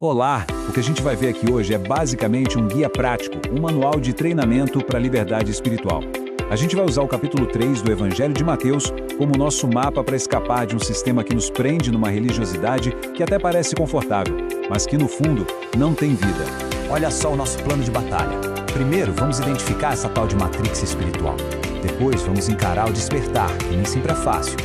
Olá! O que a gente vai ver aqui hoje é basicamente um guia prático, um manual de treinamento para a liberdade espiritual. A gente vai usar o capítulo 3 do Evangelho de Mateus como nosso mapa para escapar de um sistema que nos prende numa religiosidade que até parece confortável, mas que no fundo não tem vida. Olha só o nosso plano de batalha. Primeiro, vamos identificar essa tal de matrix espiritual. Depois, vamos encarar o despertar, que nem sempre é fácil.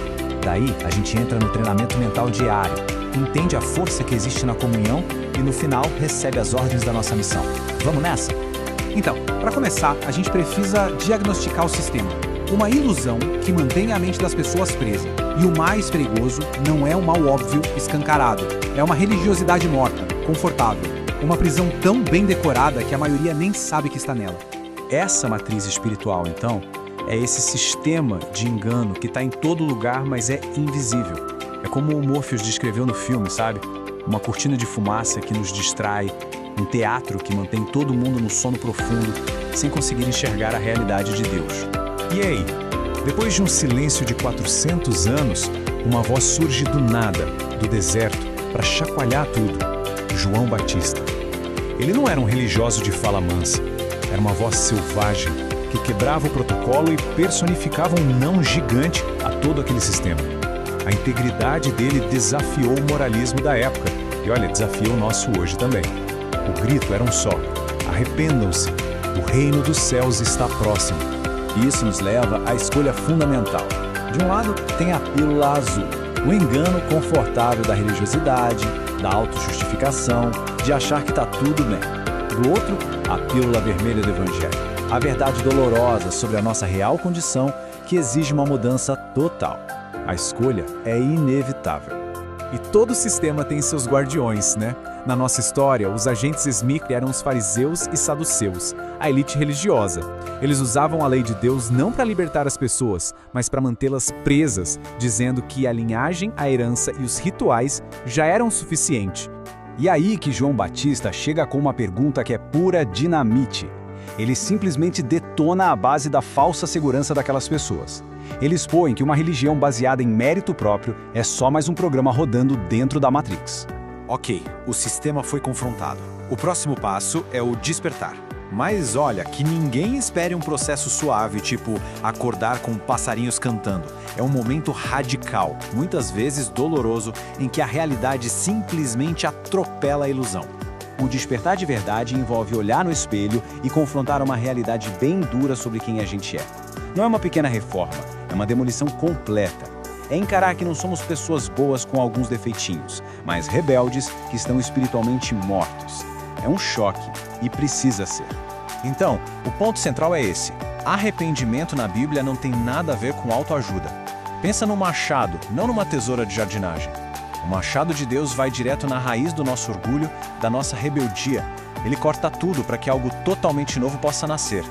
Daí, a gente entra no treinamento mental diário, entende a força que existe na comunhão e, no final, recebe as ordens da nossa missão. Vamos nessa? Então, para começar, a gente precisa diagnosticar o sistema. Uma ilusão que mantém a mente das pessoas presa. E o mais perigoso não é um mal óbvio escancarado. É uma religiosidade morta, confortável. Uma prisão tão bem decorada que a maioria nem sabe que está nela. Essa matriz espiritual, então, é esse sistema de engano que está em todo lugar, mas é invisível. É como o Morpheus descreveu no filme, sabe? Uma cortina de fumaça que nos distrai, um teatro que mantém todo mundo no sono profundo, sem conseguir enxergar a realidade de Deus. E aí? Depois de um silêncio de 400 anos, uma voz surge do nada, do deserto, para chacoalhar tudo. João Batista. Ele não era um religioso de fala mansa. Era uma voz selvagem, que quebrava o protocolo e personificava um não gigante a todo aquele sistema. A integridade dele desafiou o moralismo da época. E olha, desafia o nosso hoje também. O grito era um só: arrependam-se, o reino dos céus está próximo. E isso nos leva à escolha fundamental. De um lado, tem a pílula azul, o engano confortável da religiosidade, da autojustificação, de achar que está tudo bem. Do outro, a pílula vermelha do Evangelho, a verdade dolorosa sobre a nossa real condição que exige uma mudança total. A escolha é inevitável. E todo sistema tem seus guardiões, né? Na nossa história, os agentes Smith eram os fariseus e saduceus, a elite religiosa. Eles usavam a lei de Deus não para libertar as pessoas, mas para mantê-las presas, dizendo que a linhagem, a herança e os rituais já eram suficiente. E aí que João Batista chega com uma pergunta que é pura dinamite. Ele simplesmente detona a base da falsa segurança daquelas pessoas. Ele expõe que uma religião baseada em mérito próprio é só mais um programa rodando dentro da Matrix. Ok, o sistema foi confrontado. O próximo passo é o despertar. Mas olha, que ninguém espere um processo suave, tipo acordar com passarinhos cantando. É um momento radical, muitas vezes doloroso, em que a realidade simplesmente atropela a ilusão. O despertar de verdade envolve olhar no espelho e confrontar uma realidade bem dura sobre quem a gente é. Não é uma pequena reforma, é uma demolição completa. É encarar que não somos pessoas boas com alguns defeitinhos, mas rebeldes que estão espiritualmente mortos. É um choque e precisa ser. Então, o ponto central é esse. Arrependimento na Bíblia não tem nada a ver com autoajuda. Pensa no machado, não numa tesoura de jardinagem. O machado de Deus vai direto na raiz do nosso orgulho, da nossa rebeldia. Ele corta tudo para que algo totalmente novo possa nascer.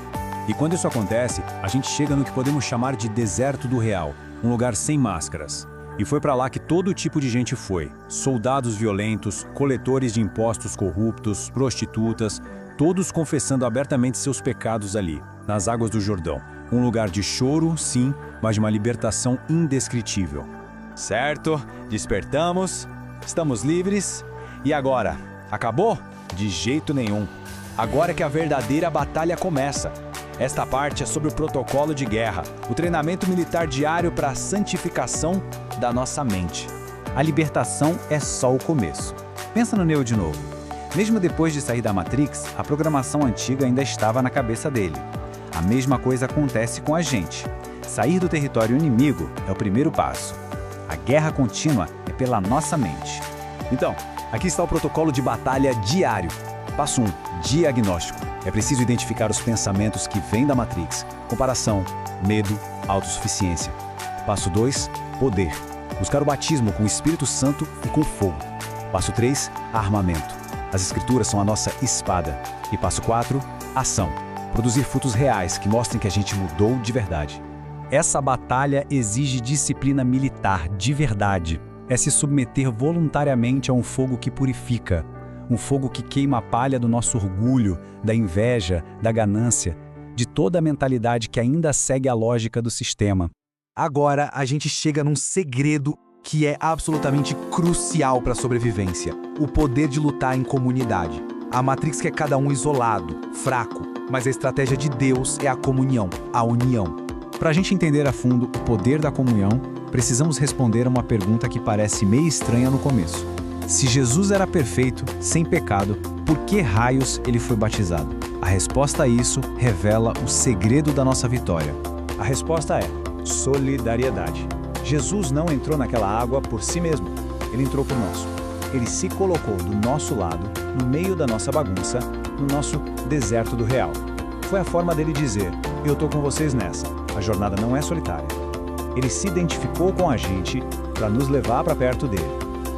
E quando isso acontece, a gente chega no que podemos chamar de deserto do real, um lugar sem máscaras. E foi para lá que todo tipo de gente foi. Soldados violentos, coletores de impostos corruptos, prostitutas, todos confessando abertamente seus pecados ali, nas águas do Jordão. Um lugar de choro, sim, mas de uma libertação indescritível. Certo, despertamos, estamos livres. E agora? Acabou? De jeito nenhum. Agora é que a verdadeira batalha começa. Esta parte é sobre o protocolo de guerra, o treinamento militar diário para a santificação da nossa mente. A libertação é só o começo. Pensa no Neo de novo. Mesmo depois de sair da Matrix, a programação antiga ainda estava na cabeça dele. A mesma coisa acontece com a gente. Sair do território inimigo é o primeiro passo. A guerra contínua é pela nossa mente. Então, aqui está o protocolo de batalha diário. Passo 1. Diagnóstico. É preciso identificar os pensamentos que vêm da Matrix. Comparação, medo, autossuficiência. Passo 2. Poder. Buscar o batismo com o Espírito Santo e com fogo. Passo 3. Armamento. As Escrituras são a nossa espada. E passo 4. Ação. Produzir frutos reais que mostrem que a gente mudou de verdade. Essa batalha exige disciplina militar de verdade. É se submeter voluntariamente a um fogo que purifica. Um fogo que queima a palha do nosso orgulho, da inveja, da ganância, de toda a mentalidade que ainda segue a lógica do sistema. Agora a gente chega num segredo que é absolutamente crucial para a sobrevivência: o poder de lutar em comunidade. A Matrix quer cada um isolado, fraco, mas a estratégia de Deus é a comunhão, a união. Para a gente entender a fundo o poder da comunhão, precisamos responder a uma pergunta que parece meio estranha no começo. Se Jesus era perfeito, sem pecado, por que raios ele foi batizado? A resposta a isso revela o segredo da nossa vitória. A resposta é solidariedade. Jesus não entrou naquela água por si mesmo. Ele entrou por nós. Ele se colocou do nosso lado, no meio da nossa bagunça, no nosso deserto do real. Foi a forma dele dizer: eu tô com vocês nessa. A jornada não é solitária. Ele se identificou com a gente para nos levar para perto dele.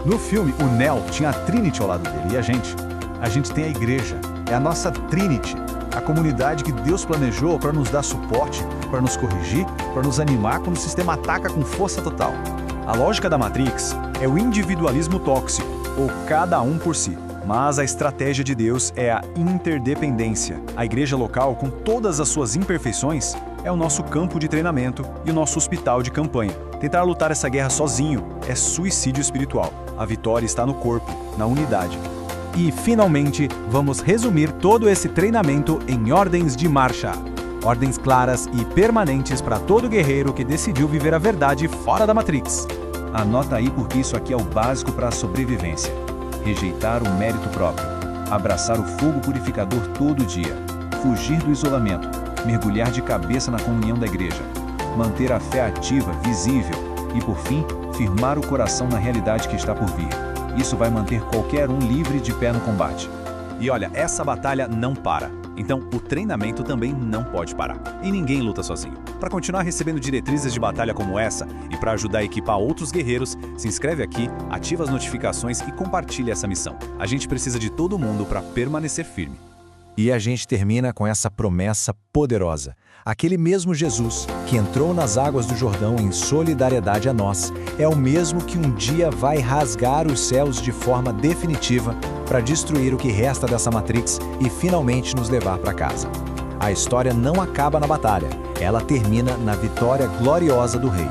No filme, o Neo tinha a Trinity ao lado dele e a gente tem a igreja. É a nossa Trinity, a comunidade que Deus planejou para nos dar suporte, para nos corrigir, para nos animar quando o sistema ataca com força total. A lógica da Matrix é o individualismo tóxico, ou cada um por si. Mas a estratégia de Deus é a interdependência. A igreja local, com todas as suas imperfeições, é o nosso campo de treinamento e o nosso hospital de campanha. Tentar lutar essa guerra sozinho é suicídio espiritual. A vitória está no corpo, na unidade. E, finalmente, vamos resumir todo esse treinamento em ordens de marcha. Ordens claras e permanentes para todo guerreiro que decidiu viver a verdade fora da Matrix. Anota aí, porque isso aqui é o básico para a sobrevivência. Rejeitar o mérito próprio. Abraçar o fogo purificador todo dia. Fugir do isolamento. Mergulhar de cabeça na comunhão da igreja. Manter a fé ativa, visível. E, por fim, firmar o coração na realidade que está por vir. Isso vai manter qualquer um livre de pé no combate. E olha, essa batalha não para. Então, o treinamento também não pode parar. E ninguém luta sozinho. Para continuar recebendo diretrizes de batalha como essa e para ajudar a equipar outros guerreiros, se inscreve aqui, ativa as notificações e compartilha essa missão. A gente precisa de todo mundo para permanecer firme. E a gente termina com essa promessa poderosa. Aquele mesmo Jesus que entrou nas águas do Jordão em solidariedade a nós, é o mesmo que um dia vai rasgar os céus de forma definitiva para destruir o que resta dessa Matrix e finalmente nos levar para casa. A história não acaba na batalha, ela termina na vitória gloriosa do Rei.